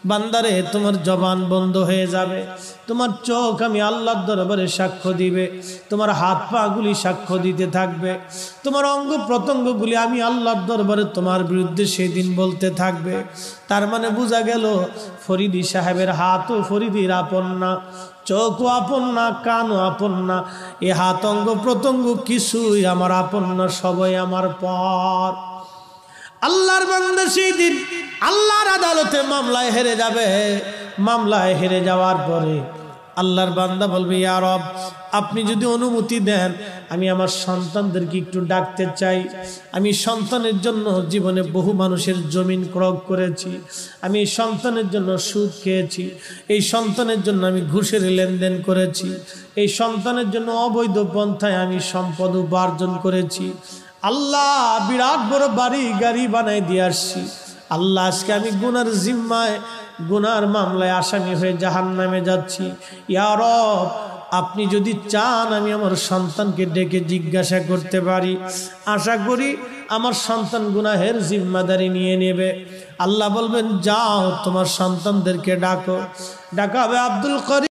বান্দারে তোমার জবান বন্ধ হয়ে যাবে, তোমার চোখ আমি আল্লাহর দরবারে সাক্ষ্য দিবে, তোমার হাত পা গুলি সাক্ষ্য দিতে থাকবে, তোমার অঙ্গ প্রত্যঙ্গগুলি আমি আল্লাহর দরবারে তোমার বিরুদ্ধে সেদিন বলতে থাকবে। তার মানে বোঝা গেল ফরিদি সাহেবের হাতও ফরিদির আপন না, চোখও আপন না, কানও আপন না, এ হাত অঙ্গ প্রত্যঙ্গ কিছুই আমার আপন না, সবাই আমার পর। আল্লাহর বান্দা সেই দিন আল্লাহর আদালতে মামলায় হেরে যাবে। মামলায় হেরে যাওয়ার পরে আল্লাহর বান্দা বলবে, ইয়া রব, আপনি যদি অনুমতি দেন আমি আমার সন্তানদেরকে একটু ডাকতে চাই। আমি সন্তানের জন্য জীবনে বহু মানুষের জমিন ক্রয় করেছি, আমি এই সন্তানের জন্য সুদ খেয়েছি, এই সন্তানের জন্য আমি ঘুষের লেনদেন করেছি, এই সন্তানের জন্য অবৈধ পন্থায় আমি সম্পদ উপার্জন করেছি। আল্লাহ, বিরাট বড় বাড়ি গাড়ি বানাই দিয়ে আসছি। আল্লাহ, আজকে আমি গুনার জিম্মায়, গুনার মামলায় আসামি হয়ে জাহান্নামে যাচ্ছি। ইয়া রব, আপনি যদি চান আমি আমার সন্তানকে ডেকে জিজ্ঞাসা করতে পারি, আশা করি আমার সন্তান গুনাহের জিম্মাদারি নিয়ে নেবে। আল্লাহ বলবেন, যাও তোমার সন্তানদেরকে ডাকো। ডাকা হবে আব্দুল করিম।